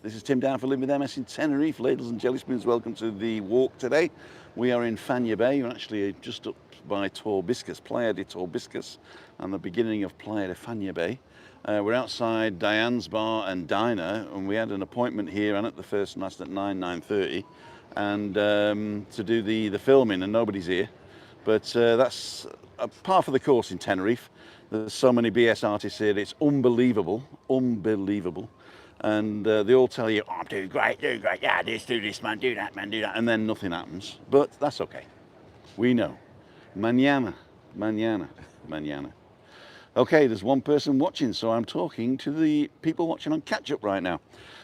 This is Tim down for Live with MS in Tenerife. Ladles and jelly spoons, welcome to the walk today. We are in Fañabé. We're actually just up by Torbiscus, Playa de Torbiscus, and the beginning of Playa de Fañabé. We're outside Diane's Bar and Diner, and we had an appointment here and at the first nest at 9:30, and to do the filming, and nobody's here. But that's a par for the course in Tenerife. There's so many BS artists here, it's unbelievable, unbelievable. And they all tell you, oh, I'm doing great, yeah, do this, man, do that, and then nothing happens. But that's okay. We know. Mañana, mañana, mañana. Okay, there's one person watching, so I'm talking to the people watching on catch-up right now.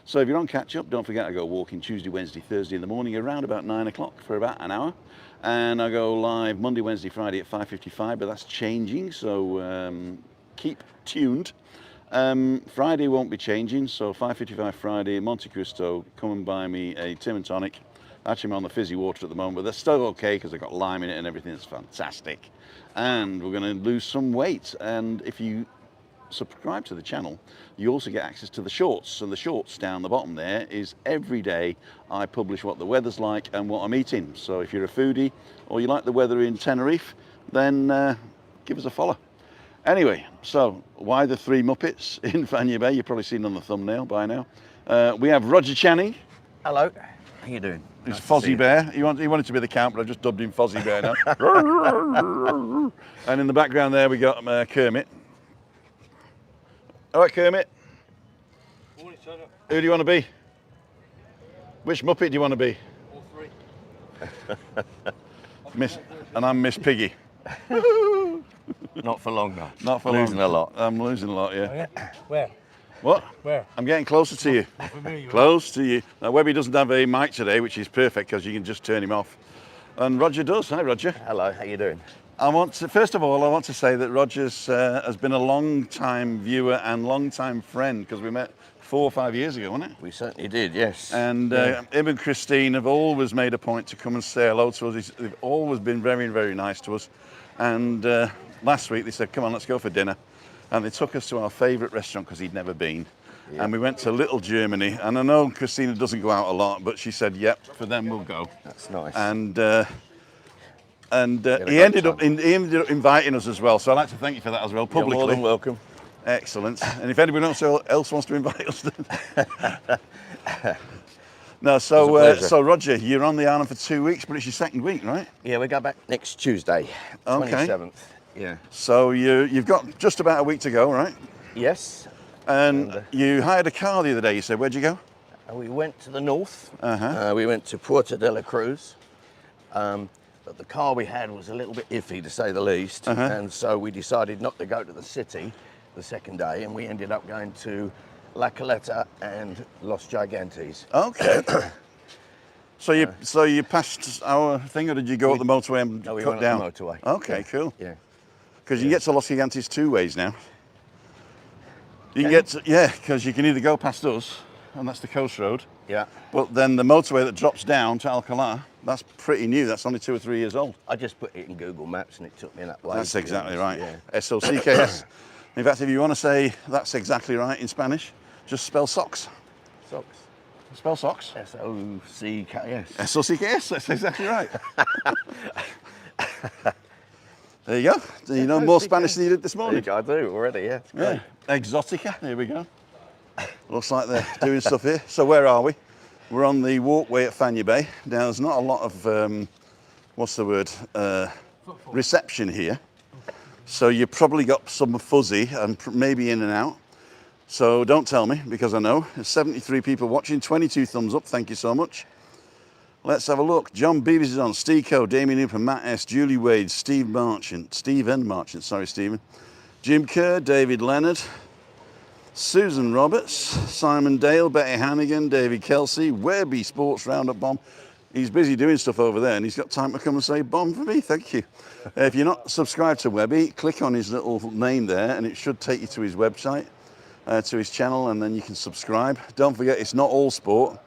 So if you're on catch-up, don't forget I go walking Tuesday, Wednesday, Thursday in the morning around about 9 o'clock for about an hour. And I go live Monday, Wednesday, Friday at 5:55, but that's changing, so keep tuned. Friday won't be changing, so 5:55 Friday, Monte Cristo, come and buy me a Tim and Tonic. Actually, I'm on the fizzy water at the moment, but they're still okay because I've got lime in it and everything. It's fantastic. And we're going to lose some weight. And if you subscribe to the channel, you also get access to the shorts. And the shorts down the bottom there is every day I publish what the weather's like and what I'm eating. So if you're a foodie or you like the weather in Tenerife, then give us a follow. Anyway, so why the three Muppets in Fañabé? You've probably seen on the thumbnail by now. We have Roger Channing. Hello. How you doing? He's Fozzie Bear. He wanted to be the count, but I just dubbed him Fozzie Bear now. And in the background there we got Kermit. All right, Kermit. Morning, who do you want to be? Which Muppet do you want to be? All three. And I'm Miss Piggy. Not for long, though. Not for losing long. a lot. I'm losing a lot, yeah. Oh, yeah. Where? What? Where? I'm getting closer to you. Close to you. Now, Webby doesn't have a mic today, which is perfect because you can just turn him off. And Roger does. Hi, Roger. Hello. How you doing? First of all, I want to say that Roger's has been a long-time viewer and long-time friend because we met 4 or 5 years ago, wasn't it? We certainly did. Yes. And him and Christine have always made a point to come and say hello to us. They've always been very, very nice to us. And last week they said, come on, let's go for dinner. And they took us to our favourite restaurant because he'd never been. Yep. And we went to Little Germany. And I know Christina doesn't go out a lot, but she said, yep, for them we'll go. That's nice. And he ended up inviting us as well. So I'd like to thank you for that as well, publicly. You're more than welcome. Excellent. And if anybody else wants to invite us, no. So Roger, you're on the island for 2 weeks, but it's your second week, right? Yeah, we go back next Tuesday, 27th. Yeah. So you've got just about a week to go, right? Yes. And you hired a car the other day. You said, where'd you go? We went to the north. Uh-huh. We went to Puerto de la Cruz. But the car we had was a little bit iffy, to say the least. Uh-huh. And so we decided not to go to the city the second day, and we ended up going to La Caleta and Los Gigantes. Okay. So you passed our thing, or did you go up the motorway and No, we cut went down? up the motorway. Okay, Yeah. cool. Yeah. Because you can get to Los Gigantes 2 ways now. You can get to, because you can either go past us, and that's the coast road. Yeah. But then the motorway that drops down to Alcalá, that's pretty new. That's only 2 or 3 years old. I just put it in Google Maps and it took me that way. That's exactly right. Yeah. SOCKS. In fact, if you want to say that's exactly right in Spanish, just spell socks. Socks. Spell socks. SOCKS. SOCKS, that's exactly right. There you go. Do you know more Spanish than you did this morning? I do already, yeah. It's great. Yeah. Exotica, here we go. Looks like they're doing stuff here. So where are we? We're on the walkway at Fañabé. Now there's not a lot of, what's the word, reception here. So you probably got some fuzzy and maybe in and out. So don't tell me because I know. There's 73 people watching, 22 thumbs up, thank you so much. Let's have a look. John Beavis is on, Steve Co, Damien Hooper, Matt S, Julie Wade, Stephen Marchant, sorry Stephen. Jim Kerr, David Leonard, Susan Roberts, Simon Dale, Betty Hannigan, David Kelsey, Webby Sports Roundup Bomb. He's busy doing stuff over there and he's got time to come and say bomb for me, thank you. If you're not subscribed to Webby, click on his little name there and it should take you to his website, to his channel, and then you can subscribe. Don't forget, it's not all sport.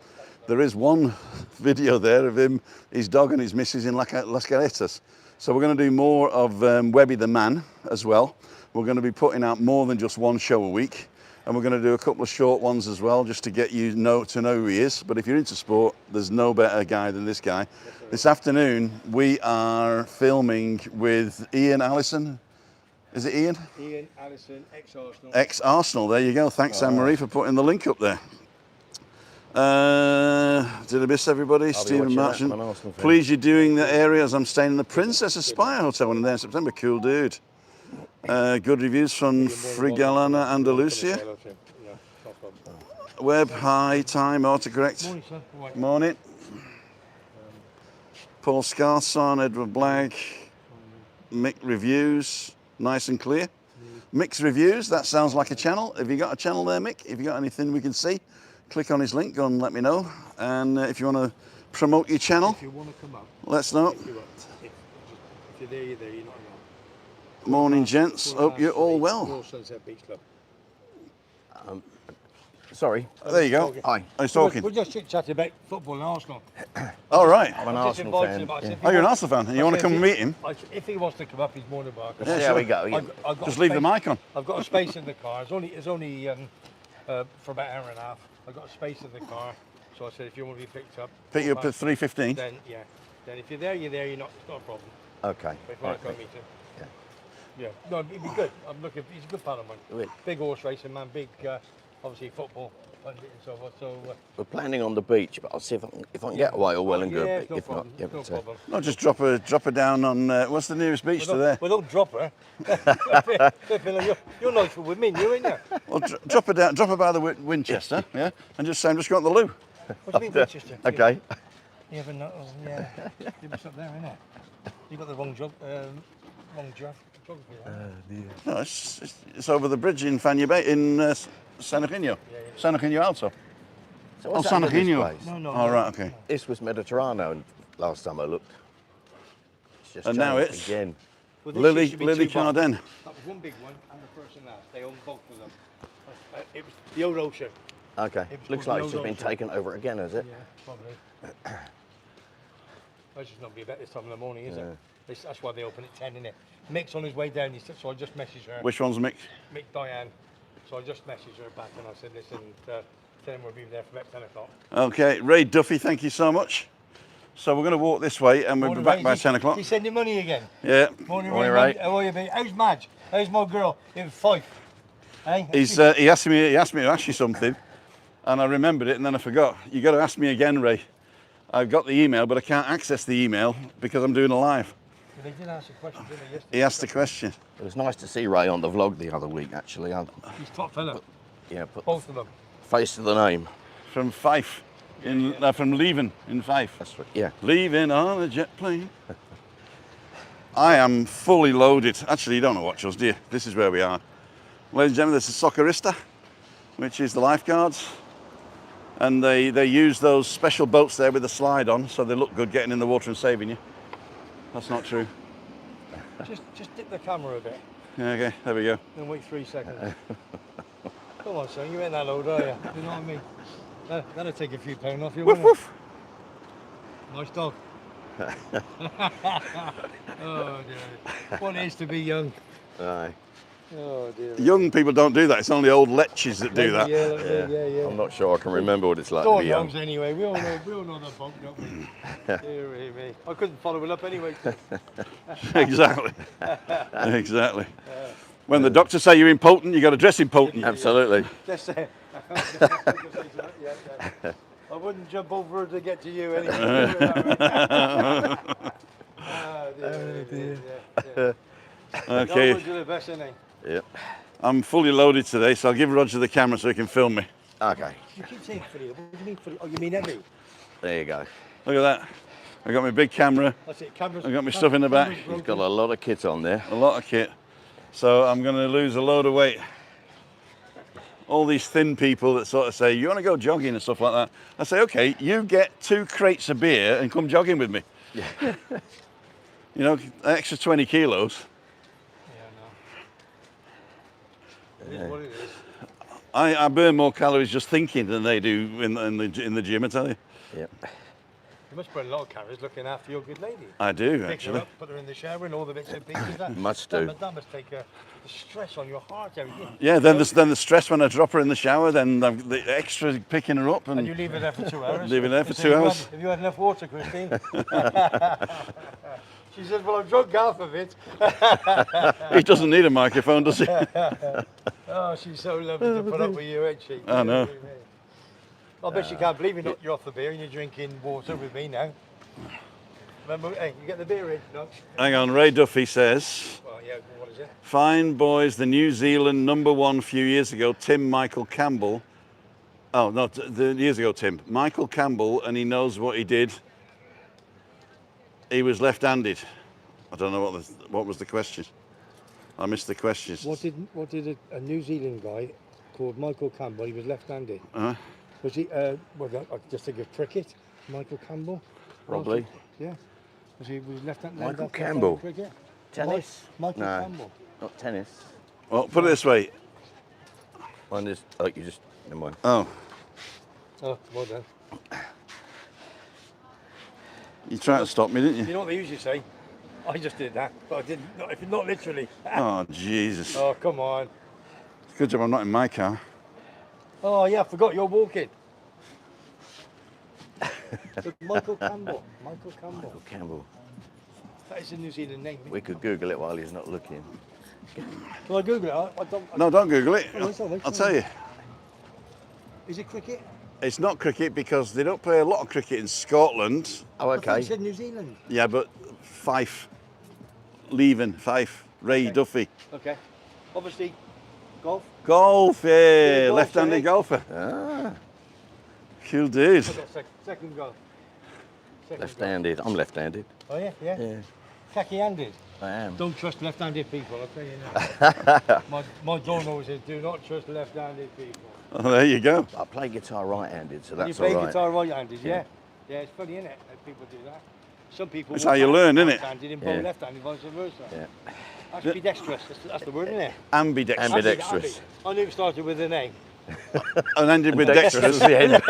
There is one video there of him, his dog and his missus in Las Galetas. So we're going to do more of Webby the man as well. We're going to be putting out more than just one show a week. And we're going to do a couple of short ones as well, just to get you to know who he is. But if you're into sport, there's no better guy than this guy. This afternoon, we are filming with Ian Allison. Is it Ian? Ian Allison, ex-Arsenal. Ex-Arsenal, there you go. Thanks, Anne-Marie, for putting the link up there. Did I miss everybody? Stephen Marchant. Please, you're doing the area as I'm staying in the Princess Aspire Hotel when I'm there in September. Cool dude. Good reviews from Frigalana Andalusia. Web, hi, time, autocorrect. Morning, sir. Right. Morning. Paul Scarson, Edward Blagg. Mick Reviews, nice and clear. Mick's Reviews, that sounds like a channel. Have you got a channel there, Mick? Have you got anything we can see? Click on his link, go and let me know. And if you want to promote your channel, If you want to come up, let's know. if you're there, you're there, you're not alone. Morning, gents. Hope you're all well. Royal Sunset Beach Club. Sorry. There you go. Hi. Who's talking? We're just chit-chatting about football and Arsenal. All right. I'm an Just Arsenal invited fan. him, but I said, Yeah. if he Oh, you're an wants- Arsenal fan and you I want to said, come and meet him? If he wants to come up, he's more than welcome. Let's see how we go. Yeah. I've got Just a leave the space- mic on. I've got a space in the car. It's only for about an hour and a half. I've got a space in the car. So I said, if you want to be picked up, Pick you up at 3:15. then yeah. Then if you're there, you're there. You're not. It's not a problem. Okay. But if you want to Right. go meet him, Yeah. yeah. No, it'd be good. I'm looking. He's a good pal of mine. Good. Big horse racing man. Big, obviously football pundit and so forth. So We're planning on the beach, but I'll see if I can get away, all well and good. yeah, but it's no if problem. not, yeah, No but, problem. No, just drop her down on, what's the nearest beach to there? Well, don't drop her. you're nice for women, you ain't you? Well, drop her down, drop her by the Winchester, yeah? And just say, I'm just going to the loo. What do you mean, Winchester? Okay. You have a nut, yeah. You're up there, innit? You got the wrong geography. No, it's over the bridge in Fañabé, in San Eugenio. San Eugenio Alto. So Oh, what's San happened to this Eugenio. place? No. All right, okay. This was Mediterranean last time I looked. It's just And now changed it's- again. Well, this used to be Lily two bars. Carden. That was one big one and the first and last. They own both of them. It was the old ocean. Okay. It was Looks called like the it's just been Old Ocean. taken over again, has it? Yeah, probably. It's just not be about this time in the morning, is it? That's why they open at 10, innit? Mick's on his way down, so I just messaged her. Which one's Mick? Mick Diane. So I just messaged her back and I said, listen, tell him we'll be there for about 10 o'clock. Okay, Ray Duffy, thank you so much. So we're going to walk this way and we'll be back by 10 o'clock. He's sending money again. Yeah. Morning, Morning, Ray. Ray. How are you, mate? How's Madge? How's my girl in Fife? Hey? He asked me to ask you something, and I remembered it, and then I forgot. You got to ask me again, Ray. I've got the email, but I can't access the email because I'm doing a live. They did ask a question, didn't they, yesterday? He asked the question. It was nice to see Ray on the vlog the other week, actually. He's top fella. Put Both of them. face to the name. From Fife, from Leven in Fife. That's right. Yeah. Leaving on a jet plane. I am fully loaded. Actually, you don't know what us, do you? This is where we are. Ladies and gentlemen, this is Soccerista, which is the lifeguards. And they use those special boats there with the slide on, so they look good getting in the water and saving you. That's not true. Just dip the camera a bit. Okay, there we go. Then wait 3 seconds. Come on, son, you ain't that old, are you? You know what I mean? That'll take a few pounds off you, Woof won't woof. it? Nice dog. Oh dear. What it is to be young. Aye. Oh dear. Young people don't do that. It's only old lechers that do that. Yeah. I'm not sure I can remember what it's like to Dog be young. knows anyway. We all know the bunk, don't we? Dear me. I couldn't follow it up anyway. Exactly. Exactly. When the doctors say you're impotent, you got to dress impotent. Absolutely. Just say. I wouldn't jump over to get to you anyway. Dear. Okay. Roger the best, isn't he? Yep. I'm fully loaded today, so I'll give Roger the camera so he can film me. Okay. You keep saying fully. What do you mean fully? Oh, you mean heavy? There you go. Look at that. I got my big camera. That's it. Cameras. I got my stuff in the back. He's got a lot of kit on there. A lot of kit. So I'm going to lose a load of weight. All these thin people that sort of say, you want to go jogging and stuff like that. I say, okay, you get 2 crates of beer and come jogging with me. Yeah. You know, extra 20 kilos. It is what it is. I burn more calories just thinking than they do in the gym, I tell you. Yep. You must spend a lot of carers looking after your good lady. I do, Pick her actually. up, put her in the shower and all the bits and pieces. That Must do. That must take the stress on your heart, everything. Yeah, then the stress when I drop her in the shower, then the extra picking her up And you leave her there for 2 hours. Leave her there for So 2 hours. Have you had enough water, Christine? She says, well, I've drunk half of it. He doesn't need a microphone, does he? Oh, she's so lovely to put up with you, ain't she? I know. I bet you can't believe you're off the beer and you're drinking water with me now. Remember, hey, you get the beer in, no? Hang on, Ray Duffy says, Well, yeah, what is it? fine boys, the New Zealand #1 few years ago, Tim Michael Campbell. Oh, no, years ago, Tim. Michael Campbell, and he knows what he did. He was left-handed. I don't know what was the question. I missed the questions. What did a New Zealand guy called Michael Campbell, he was left-handed. Uh-huh. Was he, I just think of cricket, Michael Campbell? Probably. Yeah. Was he left-handed? Michael Campbell. Cricket? Tennis? Michael No, Campbell. not tennis. Well, put it this way. One is, oh, you just, never mind. Oh, Oh, well done. you tried to stop me, didn't You you? know what they usually say? I just did that, but I didn't, not literally. Oh, Jesus. Oh, come on. Good job I'm not in my car. Oh, yeah, I forgot you're walking. Michael Campbell. Michael Campbell. Michael Campbell. That is a New Zealand name. We could Google it while he's not looking. Can I Google it? I don't, No, don't Google it. Oh, it's all right, I'll tell you. Is it cricket? It's not cricket because they don't play a lot of cricket in Scotland. Oh, I thought okay. you said New Zealand. Yeah, but Fife. Fife. Ray Duffy. Okay. Obviously, golf. Golf, yeah. golf, Left-handed eh? golfer. Ah, Cool dude. I got second golf. Second left-handed. I'm left-handed. golf. Oh, yeah, yeah. Yeah, Khaki-handed. I am. Don't trust left-handed people, I'll tell you now. my Dawn always says, do not trust left-handed people. Oh, there you go. I play guitar right-handed, so You that's all play right. guitar right-handed, yeah? Yeah, it's funny, isn't it, that people do that. Some people That's how you learn, isn't it? right-handed and Yeah. both left-handed, vice versa. Yeah. Ambidextrous, that's the word, isn't it? Ambidextrous. Ambidextrous. I knew it started with an A. And ended with dexterous. the end.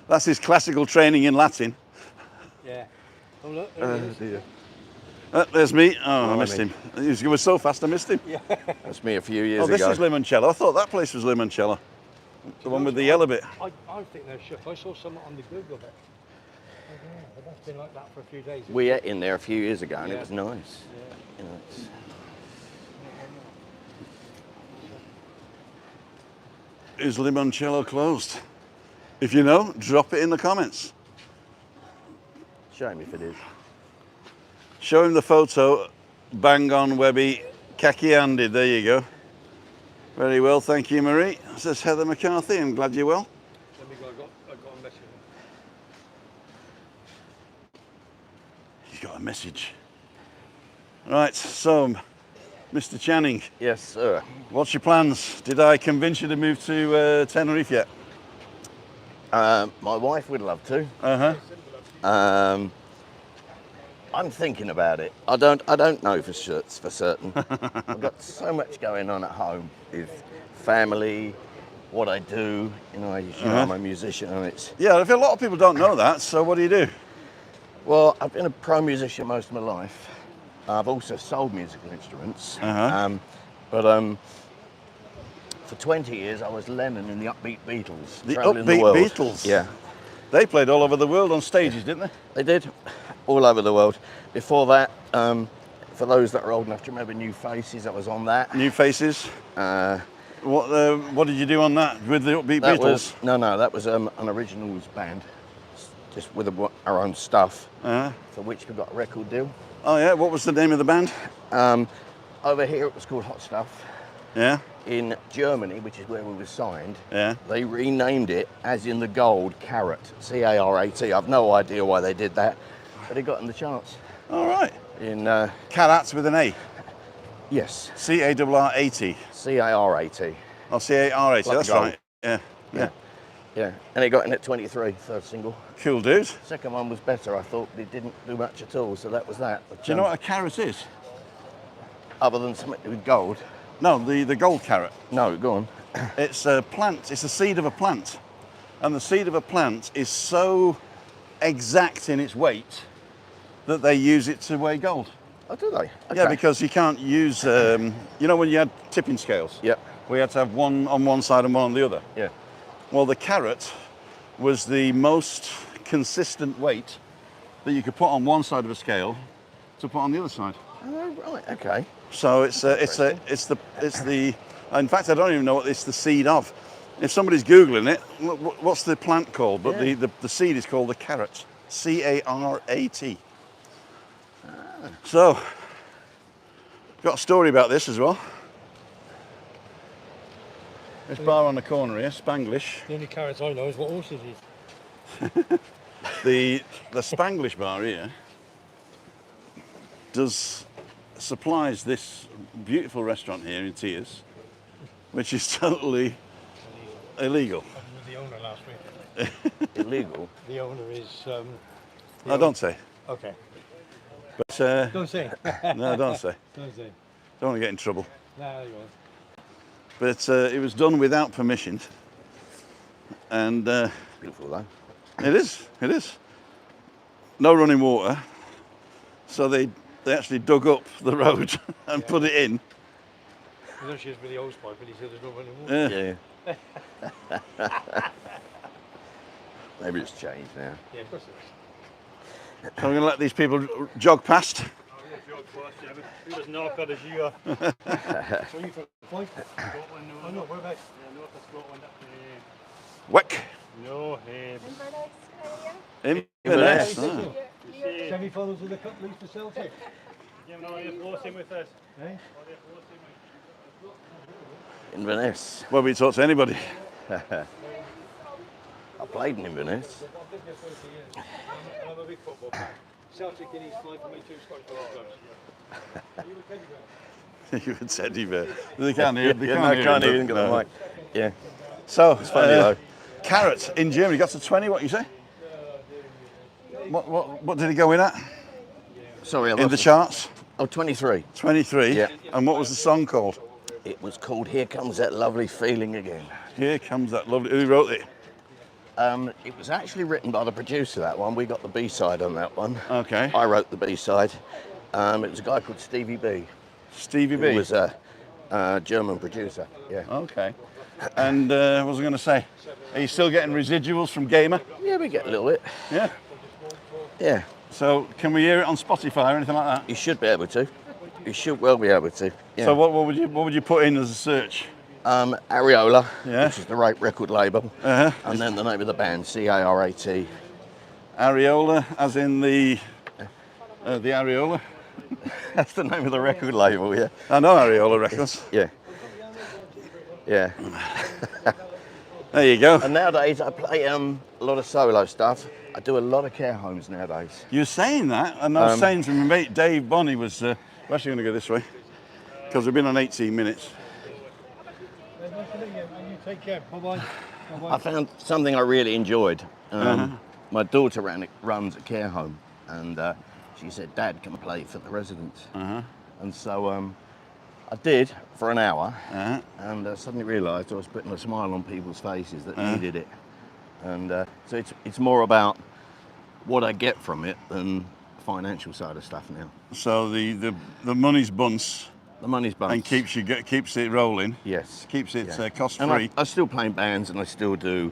That's his classical training in Latin. Yeah. Oh, look, there it is. Dear. There's me. Oh, I missed Blimey. him. He was so fast I missed him. That's me a few years Oh, this ago. is Limoncello. I thought that place was Limoncello. The one with the yellow bit. I think they're shook. I saw some on the Google bit. Oh, yeah, but that's been like that for a few days. We ate in there a few years ago, and Yeah. it was nice. You know, it's, Is Limoncello closed? If you know, drop it in the comments. shame if it is. Show him the photo. Bang on, Webby. Khaki-handed. There you go. Very well, thank you, Marie. Says Heather McCarthy. I'm glad you're well. Let me go. I got a message. He's got a message. Right, so, Mr. Channing, Yes, sir. what's your plans? Did I convince you to move to Tenerife yet? My wife would love to. Uh-huh. I'm thinking about it. I don't know for certain. I've got so much going on at home with family, what I do. You know, I'm a musician, and it's Yeah, I feel a lot of people don't know that, so what do you do? well, I've been a pro musician most of my life. I've also sold musical instruments. Uh-huh. For 20 years, I was Lennon in the Upbeat Beatles. The travelling Upbeat world. Beatles? Yeah, They played all over the world on stages, didn't they? they did, all over the world. Before that, for those that are old enough to remember New Faces, I was on that. New Faces. What did you do on that with the Upbeat That Beatles? was that was an originals band, just with our own stuff, Uh-huh. for which we got a record deal. Oh yeah, what was the name of the band? Over here, it was called Hot Stuff. Yeah, In Germany, which is where we were signed, yeah. they renamed it, as in the gold, Carrot, C-A-R-A-T. I've no idea why they did that, but it got in the charts. All right. In Carats with an A. yes, C-A-R-R-A-T. C-A-R-A-T. Oh, C-A-R-A-T, Like that's gold. right. Yeah, yeah. Yeah, and it got in at 23, third single. Cool, dude. Second one was better. I thought it didn't do much at all, so that was that. But, Do you know what a carrot is? other than something with gold? No, the gold carrot. No, go on. It's a plant. It's a seed of a plant. And the seed of a plant is so exact in its weight that they use it to weigh gold. Oh, do they? Okay. Yeah, because you can't use, you know when you had tipping scales? Yep. We had to have one on one side and one on the other. Yeah. Well, the carrot was the most consistent weight that you could put on one side of a scale to put on the other side. Oh, right. Okay. So it's the in fact I don't even know what it's the seed of. If somebody's googling it, what's the plant called? But the seed is called the carrot, C-A-R-A-T. So got a story about this as well. This bar on the corner here, Spanglish. The only carrots I know is what horses is. The Spanglish bar here supplies this beautiful restaurant here in Tears, which is totally illegal. I was with the owner last week. Illegal? The owner is... I don't say. Okay. But, Don't say. no, don't say. Don't say. Don't want to get in trouble. No, you won't. But it was done without permission. And Beautiful though. it is. No running water. So they actually dug up the road and put it in. I know she was with the hose pipe, but he said there's no running water. Yeah. Maybe it's changed now. Yeah, of course it is. So I'm going to let these people jog past. He was knackered as you are. Where are you from? Scotland? Oh no, whereabouts? North of Scotland. Wick. No, Inverness. Semi-finals of the Cup lose to Celtic. Yeah, no, you're floating with us. Eh? Inverness. Where we talk to anybody. I played in Inverness. I'm a big football fan. Celtic in East Fife for me, 2 Scottish football clubs. You would teddy bear. They can't hear. They Can't even get the mic. Yeah. So It's funny though. carrot in Germany got to 20. What you say? What did he go in at Sorry, I in the lost it. charts? Oh, 23. 23. Yeah. And what was the song called? It was called Here Comes That Lovely Feeling Again. Here comes that lovely. Who wrote it? It was actually written by the producer, that one. We got the B-side on that one. Okay. I wrote the B-side. It was a guy called Stevie B. Stevie Who B. was a German producer. Yeah. Okay. And what was I going to say? Are you still getting residuals from Gamer? Yeah, we get a little bit. Yeah. Yeah. So can we hear it on Spotify or anything like that? You should be able to. You should well be able to. Yeah. So what would you put in as a search? Areola, Yeah. which is the right record label, Uh-huh. and then the name of the band, C-A-R-A-T. Areola, as in the areola. That's the name of the record label, yeah. I know Areola Records. Yeah. Yeah. There you go. And nowadays I play a lot of solo stuff. I do a lot of care homes nowadays. You're saying that, and I was saying to my mate Dave Bonney was, we're actually going to go this way, because we've been on 18 minutes. Nice to meet you, and you take care. Bye-bye. I Bye-bye. found something I really enjoyed. My daughter runs a care home, and she said, Dad, come play for the residents. And so I did for an hour, and I suddenly realised I was putting a smile on people's faces that needed it. And so it's more about what I get from it than the financial side of stuff now. So the money's bunce The money's bunched. and keeps it rolling. Yes. Keeps it Yeah. cost And free. I still play in bands, and I still do.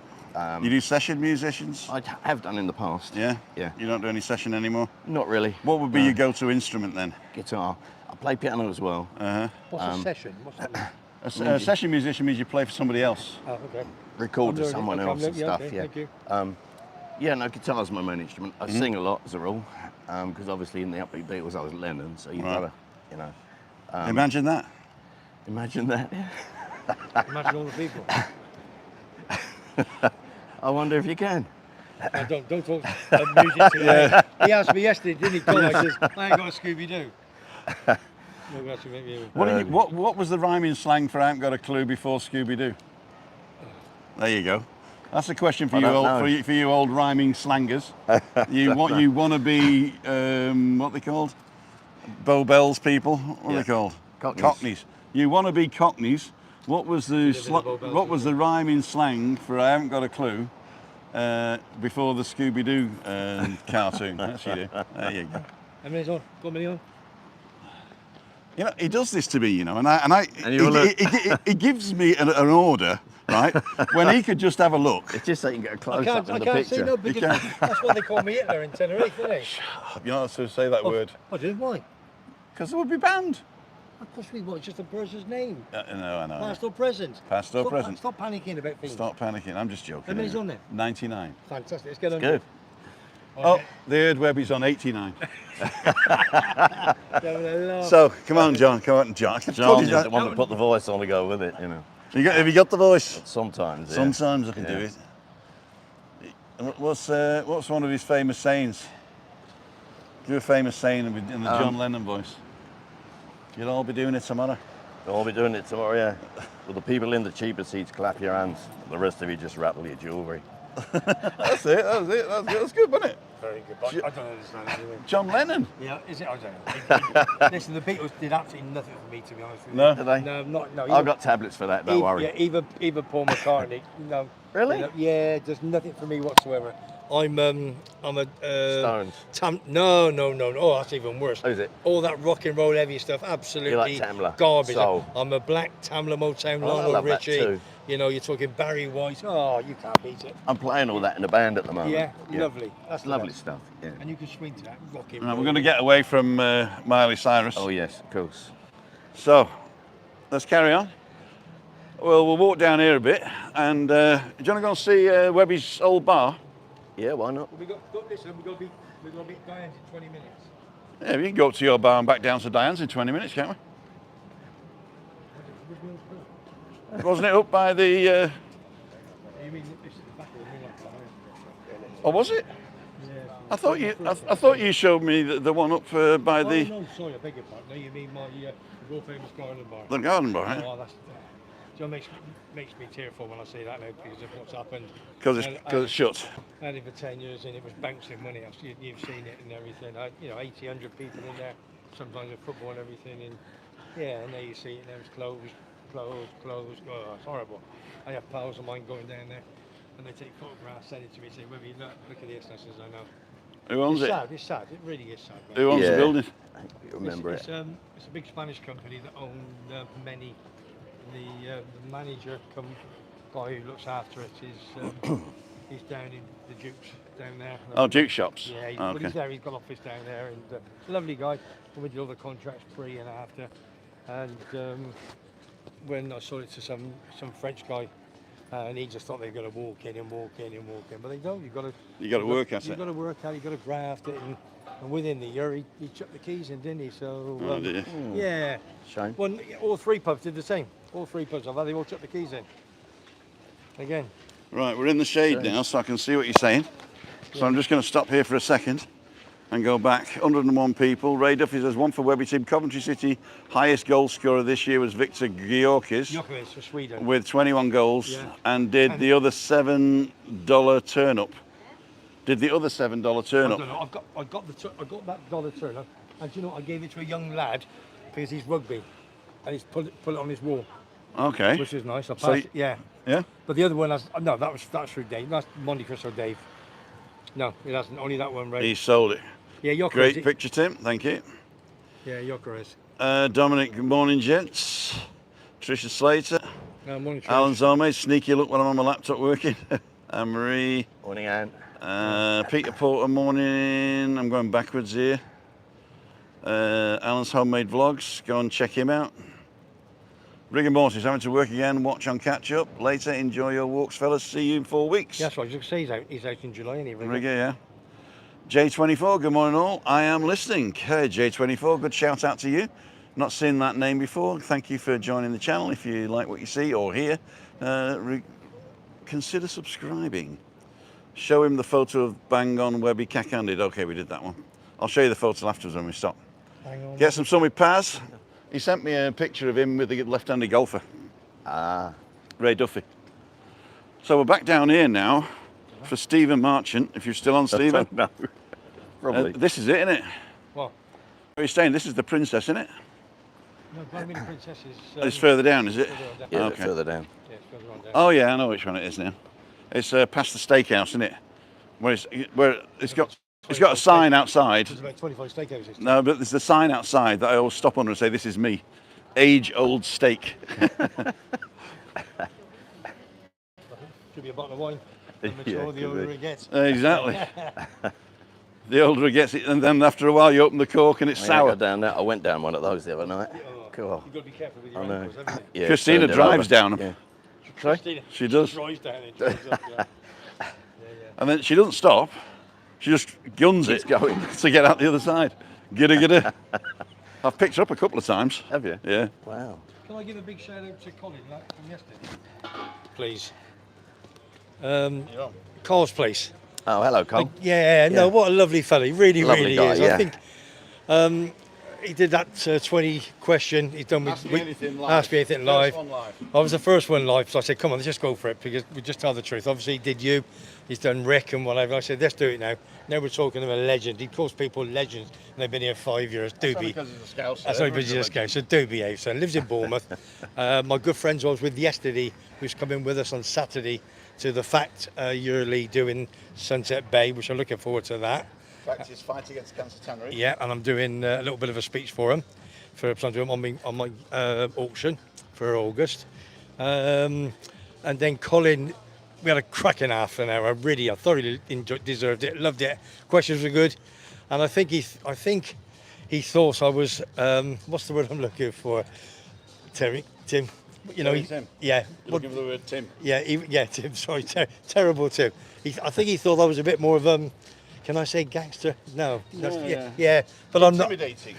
You do session musicians? I have done in the past. Yeah. Yeah. You don't do any session anymore. Not really. What would be your go-to instrument then? Guitar. I play piano as well. What's a session? What's that? A session musician means you play for somebody else. Oh, okay. Record to I'm learning. someone Okay, else and yeah, stuff. okay, Yeah. thank you. Yeah. No, guitar's my main instrument. I sing a lot as a rule, because obviously in the upbeat Beatles I was Lennon, so you've Right. got to, you know. Imagine that. Imagine that. Imagine all the people. I wonder if you can. Don't talk music to me. He asked me yesterday, didn't he? Tom? I says, I ain't got a Scooby-Doo. No, that's what you- What was the rhyming slang for I haven't got a clue before Scooby-Doo? There you go. That's a question for I you don't old, know. for you old rhyming slangers. You want to be what they called? Bow Bells people. What are Yeah. they called? Cockneys. You want to be Cockneys. What was the Bow Bells, what was the rhyming slang for I haven't got a clue before the Scooby-Doo cartoon. That's you do. There you go. How many's on? Got many on? You know, he does this to me, you know, and you look. he gives me an order, right, when he could just have a look. It's just so you can get a I close can't, up in I the can't picture. see no because that's why they call me Hitler in Tenerife, isn't it? You're not supposed to say that word. I didn't. Why? Because it would be banned. Of course we won't. It's just a person's name. No, I know. Past or present. Past or present. Stop panicking about things. Stop panicking. I'm just joking. How many's anyway. on there? 99. Fantastic. Let's get on. Good. Oh, they heard Webby's on 89. So, So, come on, John. Come on, John. John is the one that put the voice on to go with it, you know. Have you got the voice? Sometimes, yeah. Sometimes I can do it. What's one of his famous sayings? Do a famous saying in the John Lennon voice. You'll all be doing it tomorrow. We'll all be doing it tomorrow, yeah. Well, the people in the cheaper seats clap your hands. The rest of you just rattle your jewellery. That's it. That's good, wasn't it? very good. But I don't understand anyway. John Lennon. Yeah, is it? I don't know. Listen, the Beatles did absolutely nothing for me, to be honest with you. No? Did they? No, not no. I've got tablets for that, don't worry. Yeah, even Paul McCartney. No. Really? You know, yeah, there's nothing for me whatsoever. I'm a Stones. No. Oh, that's even worse. Oh, is it? All that rock and roll heavy stuff, absolutely You like Tamla? garbage. Soul? I'm a black Tamla, Motown, Oh, I Lionel love that Richie. too. You know, you're talking Barry White. Oh, you can't beat it. I'm playing all that in the band at the moment. Yeah, lovely. That's the Lovely best. stuff. Yeah. And you can swing to that rock and Right, roll. we're going to get away from Miley Cyrus. Oh yes, of course. So, let's carry on. Well, we'll walk down here a bit, and do you want to go and see Webby's old bar? Yeah, why not? Listen, we're going to be Diane's in 20 minutes. Yeah, we can go up to your bar and back down to Diane's in 20 minutes, can't we? Wasn't it up by the? You mean this is the back of the Millar? Oh, was it? Yeah. I thought you showed me the one up by the Oh, no, sorry, I beg your pardon. No, you mean my world famous garden bar. the garden bar, right? Oh, that's. You know, makes me tearful when I say that now because of what's happened. Because it's shut. I had it for 10 years and it was bouncing money. You've seen it and everything. 80, 100 people in there, sometimes with football and everything. And yeah, and there you see it now it's closed. Oh, it's horrible. I have pals of mine going down there and they take photographs, send it to me, say, Webby, look at this. And I says, I know. Who owns it? It's sad. It really is sad. Man. Who owns the building? I remember it's it. It's a big Spanish company that own many. The manager, guy who looks after it, is he's down in the Duke's down there. Oh, Duke Shops. Yeah, Oh, but he's there. He's got an office down there, and lovely guy. And we did all the contracts pre and after. And when I sold it to some French guy, and he just thought they were going to walk in, but they don't. You got to work at You it. got to work at it. You got to graft it, and within the year he chucked the keys in, didn't he? So Oh, did you? yeah. Shame. Well, all three pubs did the same. All three pubs I've had, they all chucked the keys in. Again. Right, we're in the shade now, so I can see what you're saying. So I'm just going to stop here for a second and go back. 101 people. Ray Duffy says one for Webby team. Coventry City highest goal scorer this year was Victor Gyökeres Gyökeres for Sweden. with 21 goals, Yeah. and did the other $7 turn up. Did the other $7 turn I up? don't know. I got that dollar turn up, and do you know what? I gave it to a young lad because he's rugby, and he's put it on his wall, Okay. which is nice. I passed So it, yeah. Yeah. But the other one, that's through Dave. That's Monte Cristo Dave. No, it hasn't. Only that one, right? He sold it. Yeah, Gyökeres. Great picture, Tim. Thank you. Yeah, Gyökeres. Dominic, good morning, gents. Tricia Slater. Morning, Trish. Alan Zome, sneaky look when I'm on my laptop working. Marie. Morning, Anne. Peter Porter, morning. I'm going backwards here. Alan's Homemade Vlogs. Go and check him out. Rigor Mortis, having to work again. Watch on catch up. Later, enjoy your walks, fellas. See you in 4 weeks. Yeah, that's what I was going to say. He's out in July, anyway. Rigor, yeah. J24, good morning all. I am listening. Hey, J24, good shout out to you. Not seen that name before. Thank you for joining the channel. If you like what you see or hear, consider subscribing. Show him the photo of Bang On Webby Cack-handed. Okay, we did that one. I'll show you the photo afterwards when we stop. Hang on. Get some sun with Paz. He sent me a picture of him with the left-handed golfer, Ray Duffy. So we're back down here now for Stephen Marchant, if you're still on, Stephen. No, probably. This is it, isn't it? What? Where are you staying? This is the Princess, isn't it? No, Blooming Princess is... It's further down, is it? further on down. Yeah, okay. further down. Yeah, it's further on down. Oh yeah, I know which one it is now. It's past the steakhouse, isn't it? Where it's got a sign outside. There's about 25 steakhouses. No, but there's a sign outside that I always stop under and say, "This is me, age-old steak." Should be a bottle of wine. The Yeah, the older it gets. Exactly. The older it gets, and then after a while you open the cork and it's sour. I went down one of those the other night. Cool. You've got to be careful with your I know. ankles, haven't you? Yeah, Christina turned it drives over. down them. Yeah. Christina, She does. drives down and drives up, yeah. And then she doesn't stop. She just guns Keeps it going. to get out the other side. Gidda. I've picked her up a couple of times. Have you? Yeah. Wow. Can I give a big shout out to Colin from yesterday? Please. Carl's place. Oh, hello, Cole. No, what a lovely fella. He really, Lovely really guy, is. yeah. I think he did that 20 question. He's done with Ask Me Anything live. Ask Me Anything live. First one live. I was the first one live, so I said, come on, let's just go for it, because we just tell the truth. Obviously, he did you. He's done Rick and whatever. I said, let's do it now. Now we're talking of a legend. He calls people legends, and they've been here 5 years. Do be. Because he's a scout. That's only because he's a scout, so do behave. So lives in Bournemouth. My good friends I was with yesterday, who's coming with us on Saturday to the Fact yearly doing Sunset Bay, which I'm looking forward to that. Fact is fight against cancer Tenerife. Yeah, and I'm doing a little bit of a speech for him, for I'm doing on my auction for August. And then Colin, we had a cracking half an hour. Really, I thoroughly deserved it, loved it. Questions were good, and I think he thought I was what's the word I'm looking for? Tim. You know, Tim. Yeah. You're looking for the word Tim. Yeah, Tim. Sorry, terrible Tim. I think he thought I was a bit more of can I say gangster? No. Yeah. But I'm not. Intimidating.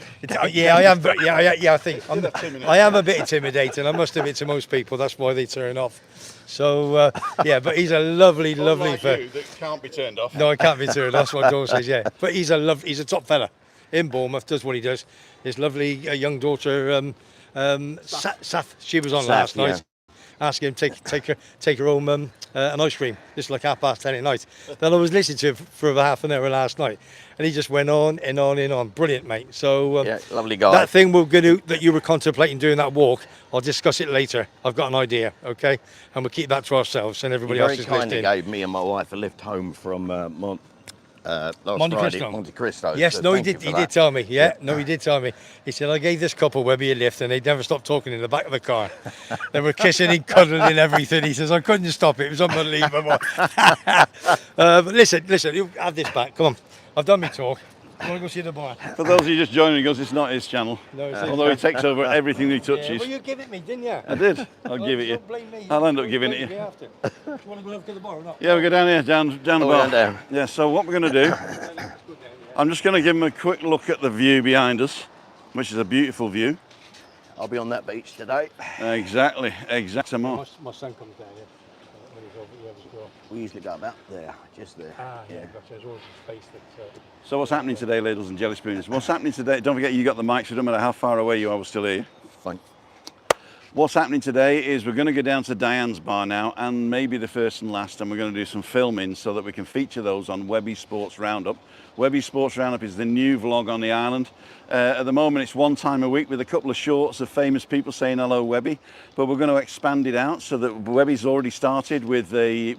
Yeah, I am. I think Intimidating. I am a bit intimidating. I must admit to most people. That's why they turn off. So but he's a lovely Unlike fella. you that can't be turned off. No, I can't be turned. That's what Dawn says. Yeah, but he's a top fella in Bournemouth. Does what he does. His lovely young daughter, Saf. She was on last night. Asking him to take her home an ice cream. Just like 10:30 at night. Then I was listening to him for about half an hour last night, and he just went on and on and on. Brilliant, mate. So Yeah, lovely guy. that thing that you were contemplating doing that walk, I'll discuss it later. I've got an idea, okay? And we'll keep that to ourselves, and He everybody else very is kindly listening. gave me and my wife a lift home from last Monte Friday, Cristo. Monte Cristo. Yes, so no, he thank you did. for He that. did tell me. Yeah, no, he did tell me. He said I gave this couple Webby a lift, and they'd never stop talking in the back of the car. They were kissing and cuddling and everything. He says I couldn't stop it. It was unbelievable. But listen, you have this back. Come on, I've done my talk. I want to go see the bar. For those of you just joining, he goes, it's not his channel. No, it's his. Although he takes over everything he Yeah, touches. well, you give it me, didn't you? I did. I'll give it you. Don't blame me. I'll end up giving it Blame you. me after. Do you want to go look at the bar or not? Yeah, we go down here, down the Oh, bar. down. Yeah, so what we're going to do, I'm just going to give him a quick look at the view behind us, which is a beautiful view. I'll be on that beach today. Exactly. My son comes down here. When he's over the other girl. We usually go about there, just there. Yeah, gotcha. There's always a space that. So what's happening today, ladles and jelly spoons? What's happening today? Don't forget you got the mic, so it doesn't matter how far away you are, we'll still hear you. Fine. What's happening today is we're going to go down to Diane's bar now, and maybe the first and last, and we're going to do some filming so that we can feature those on WEBBY Sports Roundup. WEBBY Sports Roundup is the new vlog on the island. At the moment it's one time a week with a couple of shorts of famous people saying hello WEBBY, but we're going to expand it out so that WEBBY's already started with a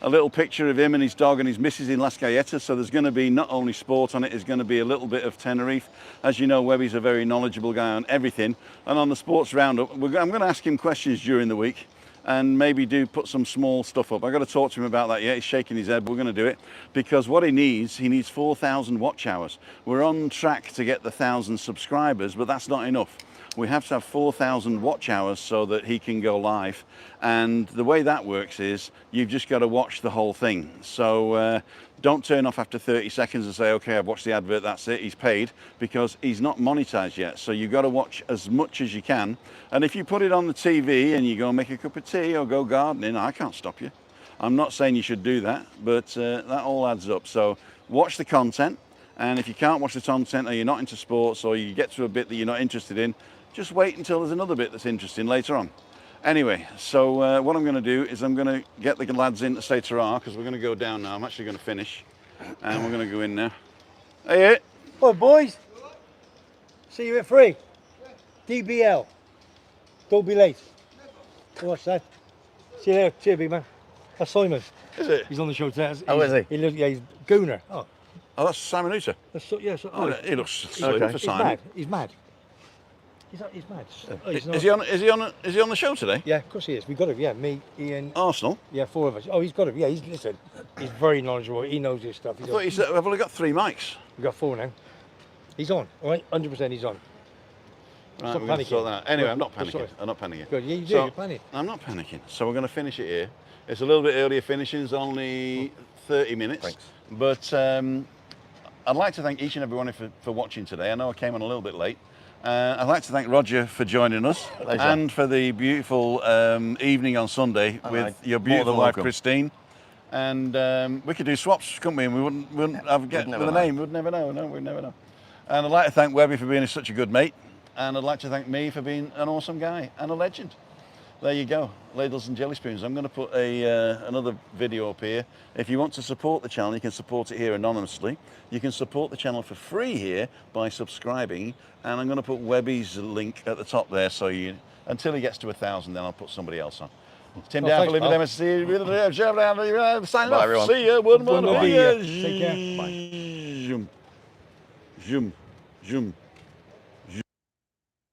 little picture of him and his dog and his missus in Las Galletas. So there's going to be not only sport on it, there's going to be a little bit of Tenerife. As you know, WEBBY's a very knowledgeable guy on everything. And on the Sports Roundup, I'm going to ask him questions during the week and maybe put some small stuff up. I've got to talk to him about that yet. He's shaking his head, but we're going to do it because what he needs 4,000 watch hours. We're on track to get the 1,000 subscribers, but that's not enough. We have to have 4,000 watch hours so that he can go live. And the way that works is you've just got to watch the whole thing. So don't turn off after 30 seconds and say, okay, I've watched the advert, that's it, he's paid, because he's not monetized yet. So you've got to watch as much as you can. And if you put it on the TV and you go make a cup of tea or go gardening, I can't stop you. I'm not saying you should do that, but that all adds up. So watch the content. And if you can't watch the content or you're not into sports or you get to a bit that you're not interested in, just wait until there's another bit that's interesting later on. Anyway, so what I'm going to do is I'm going to get the lads in to say ta-ra because we're going to go down now. I'm actually going to finish and we're going to go in now. Hey, Oh, boys. See you at 3. DBL. Don't be late. Watch that. See you later. Cheers, big man. That's Simon. Is it? He's on the show today. Oh, is he? He lives, yeah, he's Gooner. Oh, Oh, that's Simon Uter. that's so, yeah. So, Oh, oh, he looks slim Okay. for he's Simon. mad. He's mad. He's mad. Oh, he's not- Is he on? Is he on? Is he on the show today? Yeah, of course he is. We got him. Yeah, me, Ian. Arsenal. Yeah, 4 of us. Oh, he's got him. Yeah, listen. He's very knowledgeable. He knows his stuff. I thought he said I've only got 3 mics. We've got 4 now. He's on. All right, 100% he's on. Right, Stop we're going to sort panicking. that out. Anyway, I'm not That's panicking. sorry. I'm not panicking. Good. Yeah, you do. So, You're planning. I'm not panicking. So we're going to finish it here. It's a little bit earlier finishing. It's only 30 minutes. Thanks. But I'd like to thank each and everyone for watching today. I know I came on a little bit late. I'd like to thank Roger for joining us Pleasure. and for the beautiful evening on Sunday with your more beautiful than wife welcome. Christine. And we could do swaps, couldn't we? And we wouldn't have get never with a know. name. We'd never know. No, we'd never know. And I'd like to thank Webby for being such a good mate. And I'd like to thank me for being an awesome guy and a legend. There you go, ladles and jelly spoons. I'm going to put another video up here. If you want to support the channel, you can support it here anonymously. You can support the channel for free here by subscribing. And I'm going to put Webby's link at the top there, so you until he gets to 1,000, then I'll put somebody else on. Tim down for thanks, living pal. MSC. Signing Bye, off. everyone. See you. One more. One more. Take care. Zoom. Zoom. Zoom.